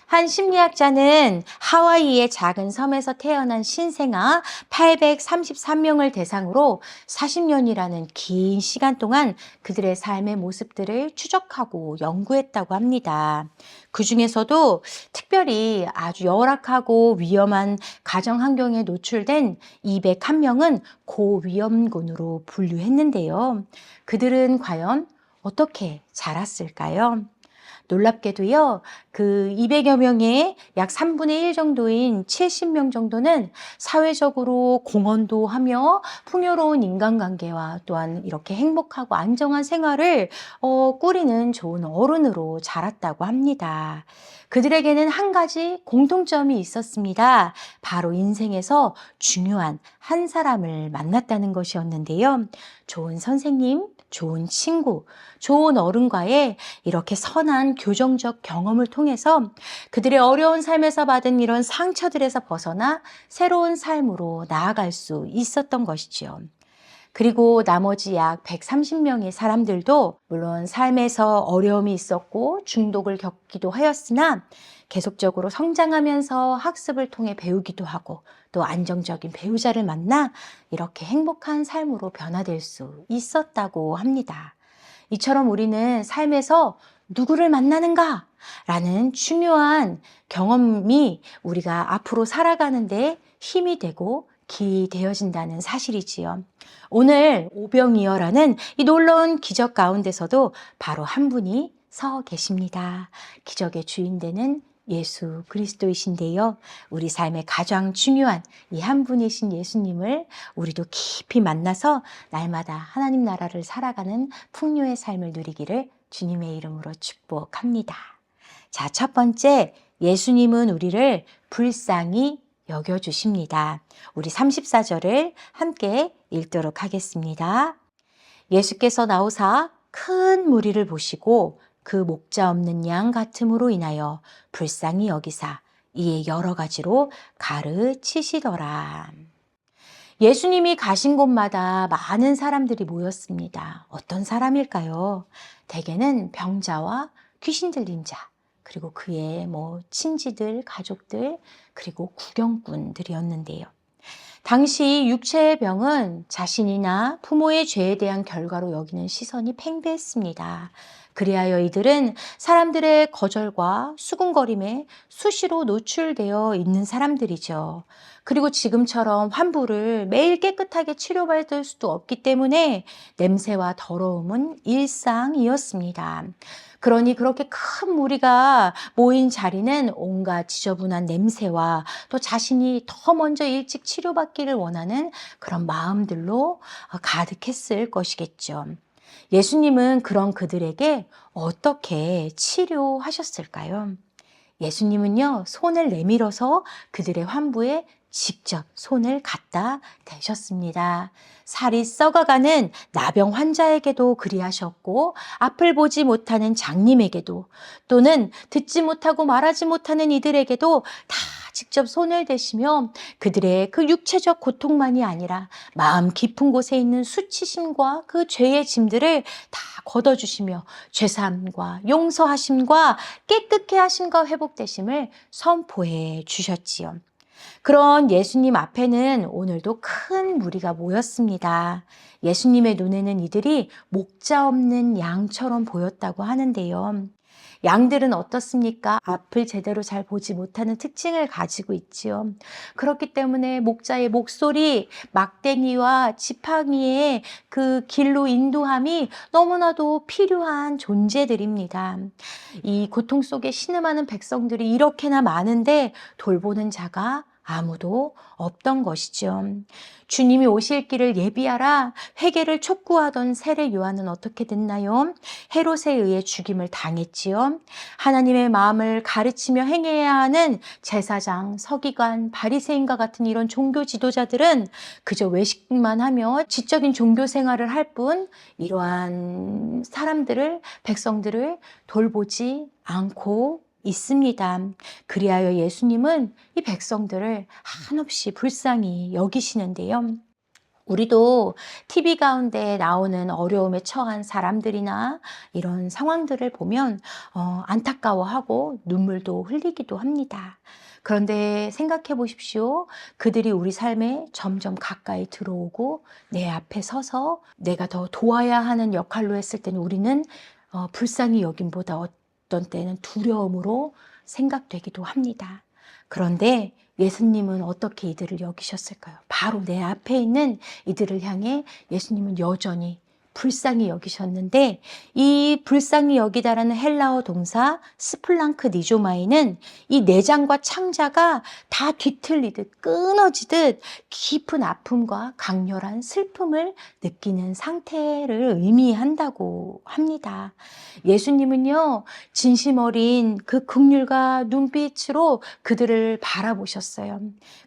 한 심리학자는 하와이의 작은 섬에서 태어난 신생아 833명을 대상으로 40년이라는 긴 시간 동안 그들의 삶의 모습들을 추적하고 연구했다고 합니다. 그 중에서도 특별히 아주 열악하고 위험한 가정 환경에 노출된 201명은 고위험군으로 분류했는데요. 그들은 과연 어떻게 자랐을까요? 놀랍게도요, 그 200여 명의 약 3분의 1 정도인 70명 정도는 사회적으로 공헌도 하며 풍요로운 인간관계와 또한 이렇게 행복하고 안정한 생활을 꾸리는 좋은 어른으로 자랐다고 합니다. 그들에게는 한 가지 공통점이 있었습니다. 바로 인생에서 중요한 한 사람을 만났다는 것이었는데요. 좋은 선생님, 좋은 친구, 좋은 어른과의 이렇게 선한 교정적 경험을 통해서 그들의 어려운 삶에서 받은 이런 상처들에서 벗어나 새로운 삶으로 나아갈 수 있었던 것이지요. 그리고 나머지 약 130명의 사람들도 물론 삶에서 어려움이 있었고 중독을 겪기도 하였으나 계속적으로 성장하면서 학습을 통해 배우기도 하고 또 안정적인 배우자를 만나 이렇게 행복한 삶으로 변화될 수 있었다고 합니다. 이처럼 우리는 삶에서 누구를 만나는가? 라는 중요한 경험이 우리가 앞으로 살아가는데 힘이 되고 기되어진다는 사실이지요. 오늘 오병이어라는 이 놀라운 기적 가운데서도 바로 한 분이 서 계십니다. 기적의 주인 되는 예수 그리스도이신데요. 우리 삶의 가장 중요한 이 한 분이신 예수님을 우리도 깊이 만나서 날마다 하나님 나라를 살아가는 풍요의 삶을 누리기를 주님의 이름으로 축복합니다. 자, 첫 번째, 예수님은 우리를 불쌍히 여겨주십니다. 우리 34절을 함께 읽도록 하겠습니다. 예수께서 나오사 큰 무리를 보시고 그 목자 없는 양 같음으로 인하여 불쌍히 여기사 이에 여러 가지로 가르치시더라. 예수님이 가신 곳마다 많은 사람들이 모였습니다. 어떤 사람일까요? 대개는 병자와 귀신 들린 자, 그리고 그의 친지들, 가족들, 그리고 구경꾼들이었는데요. 당시 육체의 병은 자신이나 부모의 죄에 대한 결과로 여기는 시선이 팽배했습니다. 그리하여 이들은 사람들의 거절과 수군거림에 수시로 노출되어 있는 사람들이죠. 그리고 지금처럼 환부를 매일 깨끗하게 치료받을 수도 없기 때문에 냄새와 더러움은 일상이었습니다. 그러니 그렇게 큰 무리가 모인 자리는 온갖 지저분한 냄새와 또 자신이 더 먼저 일찍 치료받기를 원하는 그런 마음들로 가득했을 것이겠죠. 예수님은 그런 그들에게 어떻게 치료하셨을까요? 예수님은요, 손을 내밀어서 그들의 환부에 직접 손을 갖다 대셨습니다. 살이 썩어가는 나병 환자에게도 그리하셨고, 앞을 보지 못하는 장님에게도, 또는 듣지 못하고 말하지 못하는 이들에게도 다 직접 손을 대시며 그들의 그 육체적 고통만이 아니라 마음 깊은 곳에 있는 수치심과 그 죄의 짐들을 다 걷어주시며 죄사함과 용서하심과 깨끗게 하심과 회복되심을 선포해 주셨지요. 그런 예수님 앞에는 오늘도 큰 무리가 모였습니다. 예수님의 눈에는 이들이 목자 없는 양처럼 보였다고 하는데요. 양들은 어떻습니까? 앞을 제대로 잘 보지 못하는 특징을 가지고 있지요. 그렇기 때문에 목자의 목소리, 막대기와 지팡이의 그 길로 인도함이 너무나도 필요한 존재들입니다. 이 고통 속에 신음하는 백성들이 이렇게나 많은데 돌보는 자가 아무도 없던 것이죠. 주님이 오실 길을 예비하라 회개를 촉구하던 세례 요한은 어떻게 됐나요? 헤롯에 의해 죽임을 당했지요. 하나님의 마음을 가르치며 행해야 하는 제사장, 서기관, 바리새인과 같은 이런 종교 지도자들은 그저 외식만 하며 지적인 종교 생활을 할 뿐 이러한 사람들을, 백성들을 돌보지 않고 있습니다. 그리하여 예수님은 이 백성들을 한없이 불쌍히 여기시는데요. 우리도 TV 가운데 나오는 어려움에 처한 사람들이나 이런 상황들을 보면 안타까워하고 눈물도 흘리기도 합니다. 그런데 생각해 보십시오. 그들이 우리 삶에 점점 가까이 들어오고 내 앞에 서서 내가 더 도와야 하는 역할로 했을 때는 우리는 불쌍히 여김보다 어떤 때는 두려움으로 생각되기도 합니다. 그런데 예수님은 어떻게 이들을 여기셨을까요? 바로 내 앞에 있는 이들을 향해 예수님은 여전히 불쌍히 여기셨는데, 이 불쌍히 여기다라는 헬라어 동사 스플랑크 니조마이는 이 내장과 창자가 다 뒤틀리듯 끊어지듯 깊은 아픔과 강렬한 슬픔을 느끼는 상태를 의미한다고 합니다. 예수님은요, 진심 어린 그 긍휼과 눈빛으로 그들을 바라보셨어요.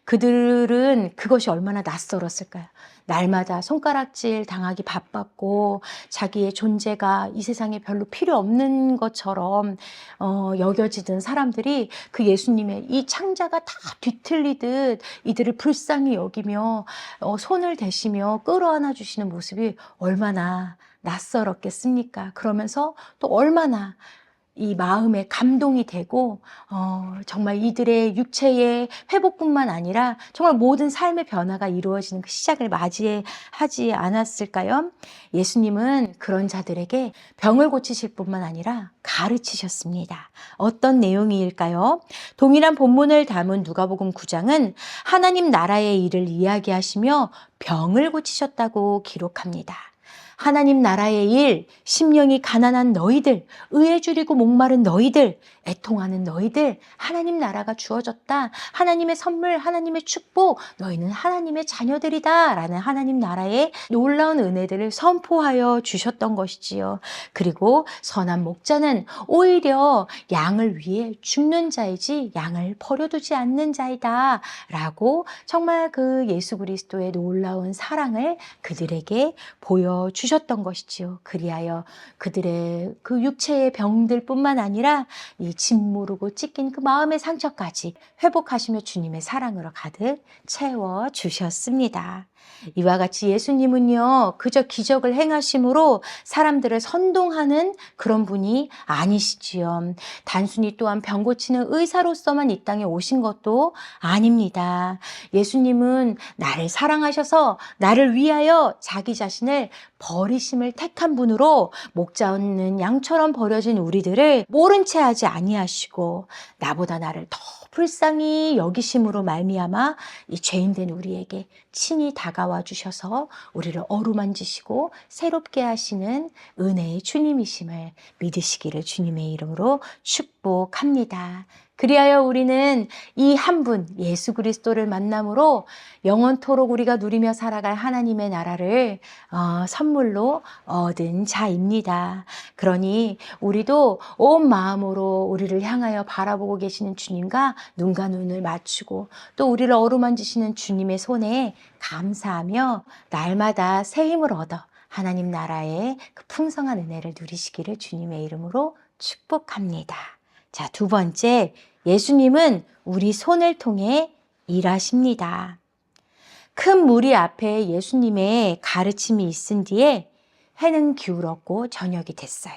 그들은 그것이 얼마나 낯설었을까요? 날마다 손가락질 당하기 바빴고 자기의 존재가 이 세상에 별로 필요 없는 것처럼 여겨지던 사람들이 그 예수님의 이 창자가 다 뒤틀리듯 이들을 불쌍히 여기며 손을 대시며 끌어안아 주시는 모습이 얼마나 낯설었겠습니까? 그러면서 또 얼마나 이 마음에 감동이 되고 정말 이들의 육체의 회복뿐만 아니라 정말 모든 삶의 변화가 이루어지는 그 시작을 맞이하지 않았을까요? 예수님은 그런 자들에게 병을 고치실 뿐만 아니라 가르치셨습니다. 어떤 내용일까요? 동일한 본문을 담은 누가복음 9장은 하나님 나라의 일을 이야기하시며 병을 고치셨다고 기록합니다. 하나님 나라의 일, 심령이 가난한 너희들, 의에 줄이고 목마른 너희들, 애통하는 너희들, 하나님 나라가 주어졌다. 하나님의 선물, 하나님의 축복, 너희는 하나님의 자녀들이다. 라는 하나님 나라의 놀라운 은혜들을 선포하여 주셨던 것이지요. 그리고 선한 목자는 오히려 양을 위해 죽는 자이지 양을 버려두지 않는 자이다. 라고 정말 그 예수 그리스도의 놀라운 사랑을 그들에게 보여주셨던 것이지요. 그리하여 그들의 그 육체의 병들뿐만 아니라 이 짓무르고 찢긴 그 마음의 상처까지 회복하시며 주님의 사랑으로 가득 채워주셨습니다. 이와 같이 예수님은요, 그저 기적을 행하심으로 사람들을 선동하는 그런 분이 아니시지요. 단순히 또한 병 고치는 의사로서만 이 땅에 오신 것도 아닙니다. 예수님은 나를 사랑하셔서 나를 위하여 자기 자신을 버리심을 택한 분으로 목자 없는 양처럼 버려진 우리들을 모른 채 하지 아니하시고 나보다 나를 더 불쌍히 여기심으로 말미암아 이 죄인된 우리에게 친히 다가와 주셔서 우리를 어루만지시고 새롭게 하시는 은혜의 주님이심을 믿으시기를 주님의 이름으로 축복합니다. 그리하여 우리는 이 한 분 예수 그리스도를 만남으로 영원토록 우리가 누리며 살아갈 하나님의 나라를 선물로 얻은 자입니다. 그러니 우리도 온 마음으로 우리를 향하여 바라보고 계시는 주님과 눈과 눈을 맞추고 또 우리를 어루만지시는 주님의 손에 감사하며 날마다 새 힘을 얻어 하나님 나라의 그 풍성한 은혜를 누리시기를 주님의 이름으로 축복합니다. 자, 두 번째, 예수님은 우리 손을 통해 일하십니다. 큰 무리 앞에 예수님의 가르침이 있은 뒤에 해는 기울었고 저녁이 됐어요.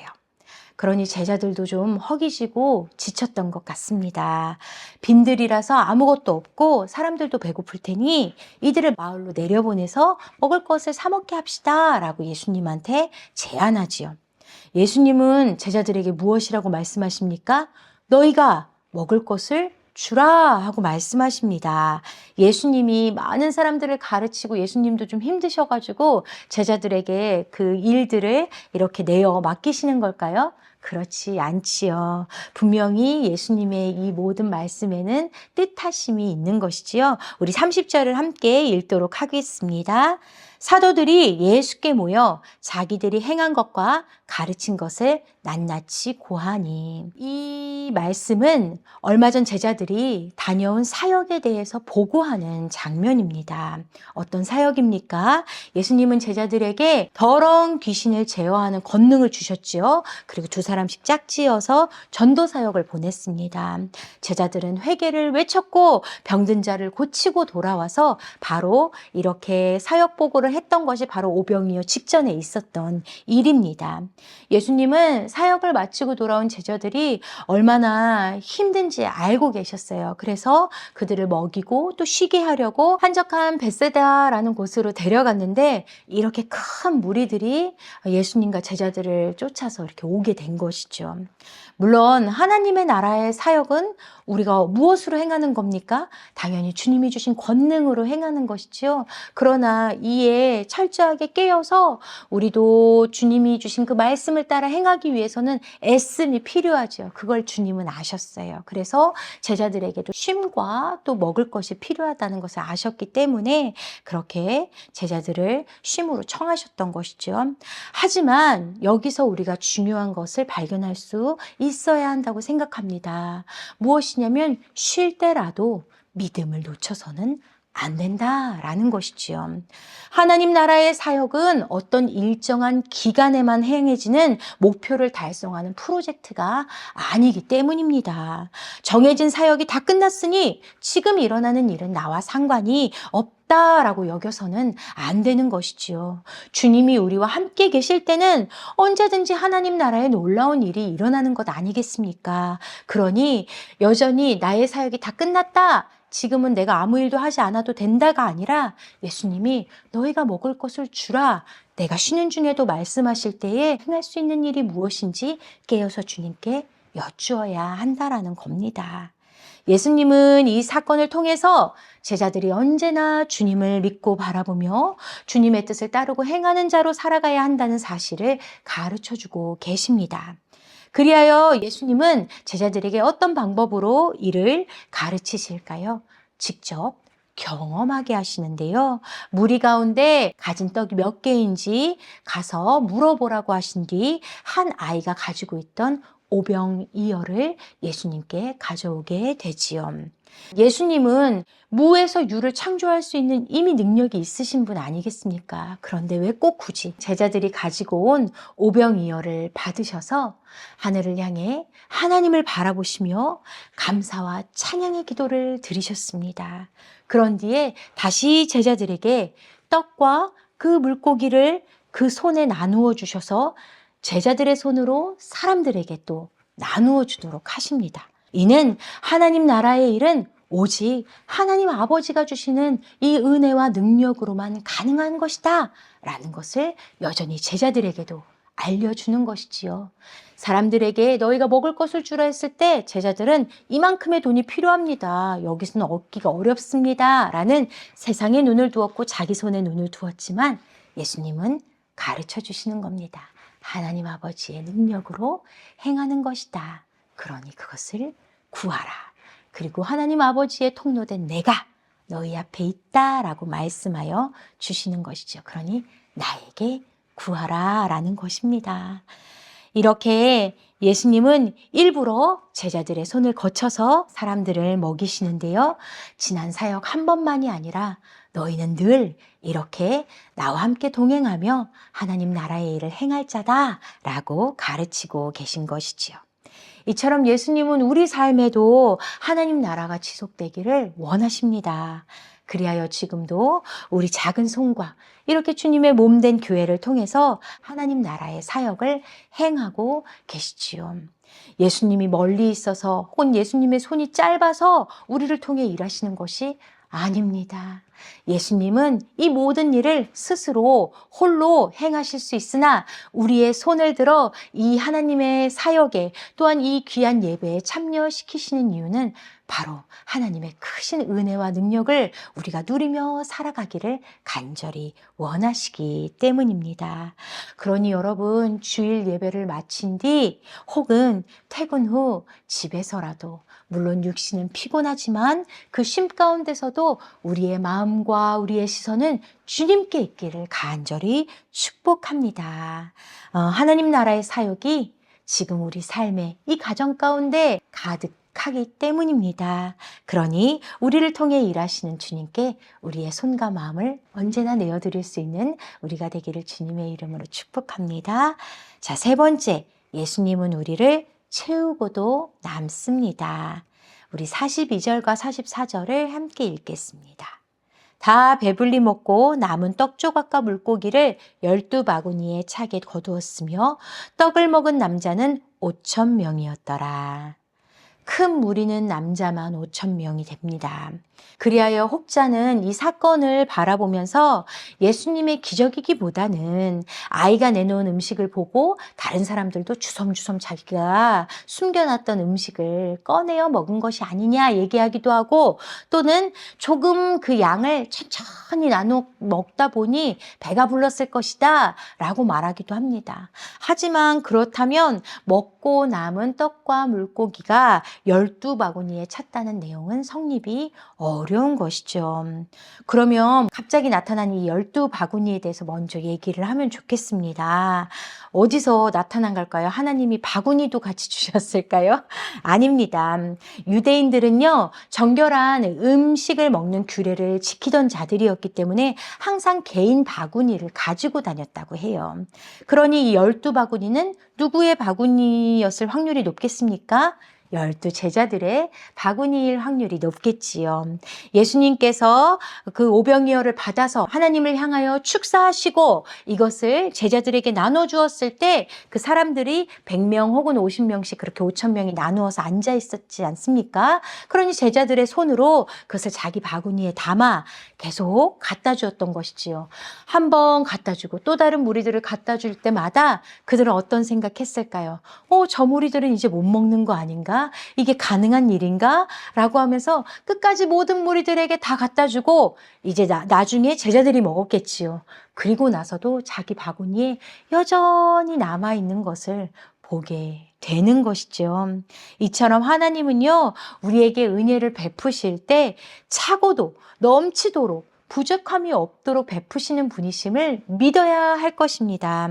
그러니 제자들도 좀 허기지고 지쳤던 것 같습니다. 빈들이라서 아무것도 없고 사람들도 배고플 테니 이들을 마을로 내려보내서 먹을 것을 사 먹게 합시다 라고 예수님한테 제안하지요. 예수님은 제자들에게 무엇이라고 말씀하십니까? 너희가 먹을 것을 주라 하고 말씀하십니다. 예수님이 많은 사람들을 가르치고 예수님도 좀 힘드셔가지고 제자들에게 그 일들을 이렇게 내어 맡기시는 걸까요? 그렇지 않지요. 분명히 예수님의 이 모든 말씀에는 뜻하심이 있는 것이지요. 우리 30절을 함께 읽도록 하겠습니다. 사도들이 예수께 모여 자기들이 행한 것과 가르친 것을 낱낱이 고하니. 이 말씀은 얼마 전 제자들이 다녀온 사역에 대해서 보고하는 장면입니다. 어떤 사역입니까? 예수님은 제자들에게 더러운 귀신을 제어하는 권능을 주셨지요. 그리고 두 사람씩 짝지어서 전도 사역을 보냈습니다. 제자들은 회개를 외쳤고 병든 자를 고치고 돌아와서 바로 이렇게 사역 보고를 사역을 했던 것이 바로 오병이어 직전에 있었던 일입니다. 예수님은 사역을 마치고 돌아온 제자들이 얼마나 힘든지 알고 계셨어요. 그래서 그들을 먹이고 또 쉬게 하려고 한적한 벳세다라는 곳으로 데려갔는데 이렇게 큰 무리들이 예수님과 제자들을 쫓아서 이렇게 오게 된 것이죠. 물론 하나님의 나라의 사역은 우리가 무엇으로 행하는 겁니까? 당연히 주님이 주신 권능으로 행하는 것이지요. 그러나 이에 철저하게 깨어서 우리도 주님이 주신 그 말씀을 따라 행하기 위해서는 애씀이 필요하죠. 그걸 주님은 아셨어요. 그래서 제자들에게도 쉼과 또 먹을 것이 필요하다는 것을 아셨기 때문에 그렇게 제자들을 쉼으로 청하셨던 것이죠. 하지만 여기서 우리가 중요한 것을 발견할 수 있어야 한다고 생각합니다. 무엇이냐면 쉴 때라도 믿음을 놓쳐서는 안 된다라는 것이지요. 하나님 나라의 사역은 어떤 일정한 기간에만 행해지는 목표를 달성하는 프로젝트가 아니기 때문입니다. 정해진 사역이 다 끝났으니 지금 일어나는 일은 나와 상관이 없다라고 여겨서는 안 되는 것이지요. 주님이 우리와 함께 계실 때는 언제든지 하나님 나라에 놀라운 일이 일어나는 것 아니겠습니까? 그러니 여전히 나의 사역이 다 끝났다. 지금은 내가 아무 일도 하지 않아도 된다가 아니라 예수님이 너희가 먹을 것을 주라. 내가 쉬는 중에도 말씀하실 때에 행할 수 있는 일이 무엇인지 깨어서 주님께 여쭈어야 한다라는 겁니다. 예수님은 이 사건을 통해서 제자들이 언제나 주님을 믿고 바라보며 주님의 뜻을 따르고 행하는 자로 살아가야 한다는 사실을 가르쳐주고 계십니다. 그리하여 예수님은 제자들에게 어떤 방법으로 이를 가르치실까요? 직접 경험하게 하시는데요. 무리 가운데 가진 떡이 몇 개인지 가서 물어보라고 하신 뒤 한 아이가 가지고 있던 오병이어를 예수님께 가져오게 되지요. 예수님은 무에서 유를 창조할 수 있는 이미 능력이 있으신 분 아니겠습니까? 그런데 왜 꼭 굳이 제자들이 가지고 온 오병이어를 받으셔서 하늘을 향해 하나님을 바라보시며 감사와 찬양의 기도를 드리셨습니다. 그런 뒤에 다시 제자들에게 떡과 그 물고기를 그 손에 나누어 주셔서 제자들의 손으로 사람들에게 또 나누어 주도록 하십니다. 이는 하나님 나라의 일은 오직 하나님 아버지가 주시는 이 은혜와 능력으로만 가능한 것이다 라는 것을 여전히 제자들에게도 알려주는 것이지요. 사람들에게 너희가 먹을 것을 주라 했을 때 제자들은 이만큼의 돈이 필요합니다. 여기서는 얻기가 어렵습니다 라는 세상에 눈을 두었고 자기 손에 눈을 두었지만 예수님은 가르쳐 주시는 겁니다. 하나님 아버지의 능력으로 행하는 것이다. 그러니 그것을 구하라. 그리고 하나님 아버지의 통로된 내가 너희 앞에 있다라고 말씀하여 주시는 것이죠. 그러니 나에게 구하라 라는 것입니다. 이렇게 예수님은 일부러 제자들의 손을 거쳐서 사람들을 먹이시는데요. 지난 사역 한 번만이 아니라 너희는 늘 이렇게 나와 함께 동행하며 하나님 나라의 일을 행할 자다 라고 가르치고 계신 것이지요. 이처럼 예수님은 우리 삶에도 하나님 나라가 지속되기를 원하십니다. 그리하여 지금도 우리 작은 손과 이렇게 주님의 몸된 교회를 통해서 하나님 나라의 사역을 행하고 계시지요. 예수님이 멀리 있어서 혹은 예수님의 손이 짧아서 우리를 통해 일하시는 것이 아닙니다. 예수님은 이 모든 일을 스스로 홀로 행하실 수 있으나 우리의 손을 들어 이 하나님의 사역에 또한 이 귀한 예배에 참여시키시는 이유는 바로 하나님의 크신 은혜와 능력을 우리가 누리며 살아가기를 간절히 원하시기 때문입니다. 그러니 여러분 주일 예배를 마친 뒤 혹은 퇴근 후 집에서라도 물론 육신은 피곤하지만 그 쉼 가운데서도 우리의 마음과 우리의 시선은 주님께 있기를 간절히 축복합니다. 하나님 나라의 사역이 지금 우리 삶의 이 가정 가운데 가득하기 때문입니다. 그러니 우리를 통해 일하시는 주님께 우리의 손과 마음을 언제나 내어드릴 수 있는 우리가 되기를 주님의 이름으로 축복합니다. 자, 세 번째, 예수님은 우리를 채우고도 남습니다. 우리 42절과 44절을 함께 읽겠습니다. 다 배불리 먹고 남은 떡 조각과 물고기를 12바구니에 차게 거두었으며 떡을 먹은 남자는 5천 명이었더라. 큰 무리는 남자만 5천 명이 됩니다. 그리하여 혹자는 이 사건을 바라보면서 예수님의 기적이기보다는 아이가 내놓은 음식을 보고 다른 사람들도 주섬주섬 자기가 숨겨놨던 음식을 꺼내어 먹은 것이 아니냐 얘기하기도 하고, 또는 조금 그 양을 천천히 나눠 먹다 보니 배가 불렀을 것이다 라고 말하기도 합니다. 하지만 그렇다면 먹고 남은 떡과 물고기가 12바구니에 찼다는 내용은 성립이 어려운 것이죠. 그러면 갑자기 나타난 이 12바구니에 대해서 먼저 얘기를 하면 좋겠습니다. 어디서 나타난 걸까요? 하나님이 바구니도 같이 주셨을까요? 아닙니다. 유대인들은요, 정결한 음식을 먹는 규례를 지키던 자들이었기 때문에 항상 개인 바구니를 가지고 다녔다고 해요. 그러니 이 12바구니는 누구의 바구니였을 확률이 높겠습니까? 12제자들의 바구니일 확률이 높겠지요. 예수님께서 그 오병이어를 받아서 하나님을 향하여 축사하시고 이것을 제자들에게 나눠 주었을 때 그 사람들이 100명 혹은 50명씩 그렇게 5천 명이 나누어서 앉아 있었지 않습니까? 그러니 제자들의 손으로 그것을 자기 바구니에 담아 계속 갖다 주었던 것이지요. 한 번 갖다 주고 또 다른 무리들을 갖다 줄 때마다 그들은 어떤 생각했을까요? 저 무리들은 이제 못 먹는 거 아닌가? 이게 가능한 일인가? 라고 하면서 끝까지 모든 무리들에게 다 갖다 주고 이제 나중에 제자들이 먹었겠지요. 그리고 나서도 자기 바구니에 여전히 남아있는 것을 보게 되는 것이죠. 이처럼 하나님은요, 우리에게 은혜를 베푸실 때 차고도 넘치도록 부족함이 없도록 베푸시는 분이심을 믿어야 할 것입니다.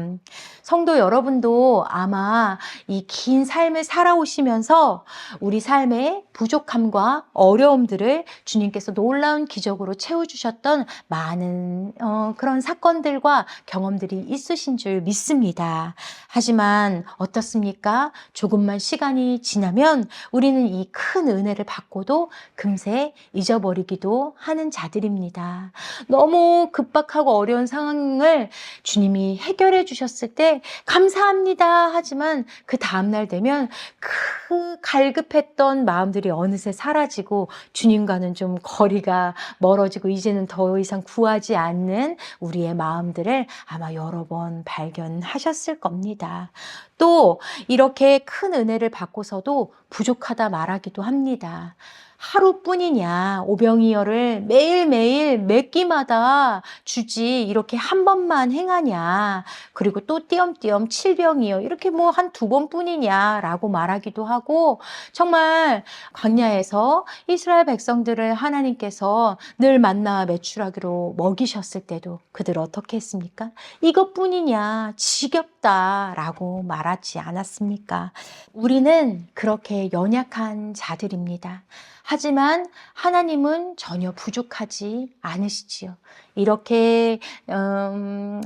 성도 여러분도 아마 이 긴 삶을 살아오시면서 우리 삶의 부족함과 어려움들을 주님께서 놀라운 기적으로 채워주셨던 많은 그런 사건들과 경험들이 있으신 줄 믿습니다. 하지만 어떻습니까? 조금만 시간이 지나면 우리는 이 큰 은혜를 받고도 금세 잊어버리기도 하는 자들입니다. 너무 급박하고 어려운 상황을 주님이 해결해 주셨을 때 감사합니다 하지만 그 다음날 되면 그 갈급했던 마음들이 어느새 사라지고 주님과는 좀 거리가 멀어지고 이제는 더 이상 구하지 않는 우리의 마음들을 아마 여러 번 발견하셨을 겁니다. 또 이렇게 큰 은혜를 받고서도 부족하다 말하기도 합니다. 하루뿐이냐, 오병이어를 매일매일 몇 끼마다 주지 이렇게 한 번만 행하냐, 그리고 또 띄엄띄엄 7병이요 이렇게 뭐 한 2번뿐이냐 라고 말하기도 하고, 정말 광야에서 이스라엘 백성들을 하나님께서 늘 만나 매출하기로 먹이셨을 때도 그들 어떻게 했습니까? 이것뿐이냐, 지겹다 라고 말하지 않았습니까? 우리는 그렇게 연약한 자들입니다. 하지만 하나님은 전혀 부족하지 않으시지요. 이렇게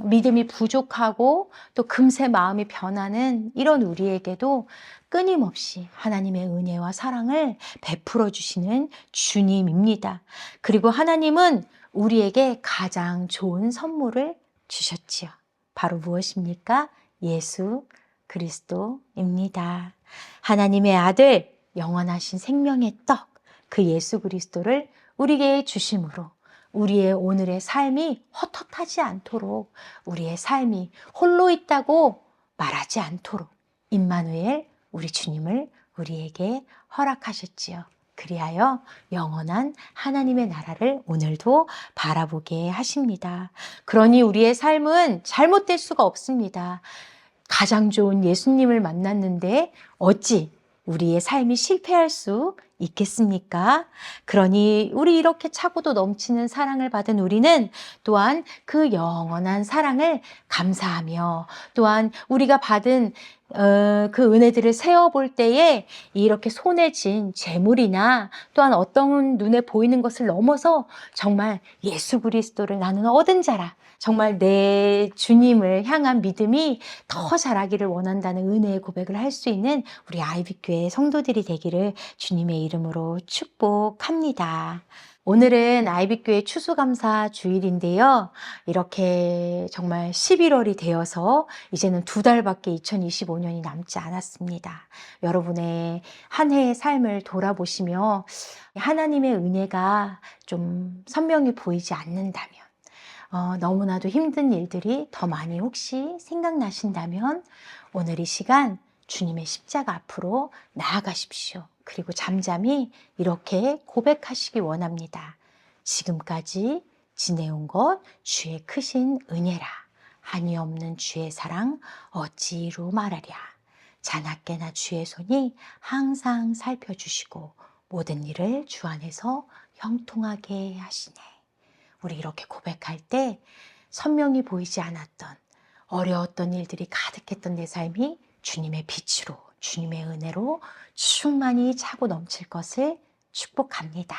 믿음이 부족하고 또 금세 마음이 변하는 이런 우리에게도 끊임없이 하나님의 은혜와 사랑을 베풀어 주시는 주님입니다. 그리고 하나님은 우리에게 가장 좋은 선물을 주셨지요. 바로 무엇입니까? 예수 그리스도입니다. 하나님의 아들, 영원하신 생명의 떡, 그 예수 그리스도를 우리에게 주심으로 우리의 오늘의 삶이 헛헛하지 않도록, 우리의 삶이 홀로 있다고 말하지 않도록 임마누엘 우리 주님을 우리에게 허락하셨지요. 그리하여 영원한 하나님의 나라를 오늘도 바라보게 하십니다. 그러니 우리의 삶은 잘못될 수가 없습니다. 가장 좋은 예수님을 만났는데 어찌 우리의 삶이 실패할 수 있겠습니까? 그러니 우리 이렇게 차고도 넘치는 사랑을 받은 우리는 또한 그 영원한 사랑을 감사하며, 또한 우리가 받은 그 은혜들을 세어볼 때에 이렇게 손에 쥔 재물이나 또한 어떤 눈에 보이는 것을 넘어서 정말 예수 그리스도를 나는 얻은 자라, 정말 내 주님을 향한 믿음이 더 자라기를 원한다는 은혜의 고백을 할 수 있는 우리 아이빗교회 성도들이 되기를 주님의 이름으로 축복합니다. 오늘은 아이빗교회 추수감사 주일인데요. 이렇게 정말 11월이 되어서 이제는 2달밖에 2025년이 남지 않았습니다. 여러분의 한 해의 삶을 돌아보시며 하나님의 은혜가 좀 선명히 보이지 않는다면, 너무나도 힘든 일들이 더 많이 혹시 생각나신다면 오늘 이 시간 주님의 십자가 앞으로 나아가십시오. 그리고 잠잠히 이렇게 고백하시기 원합니다. 지금까지 지내온 것 주의 크신 은혜라. 한이 없는 주의 사랑 어찌로 말하랴. 자나깨나 주의 손이 항상 살펴주시고 모든 일을 주 안에서 형통하게 하시네. 우리 이렇게 고백할 때 선명히 보이지 않았던 어려웠던 일들이 가득했던 내 삶이 주님의 빛으로, 주님의 은혜로 충만히 차고 넘칠 것을 축복합니다.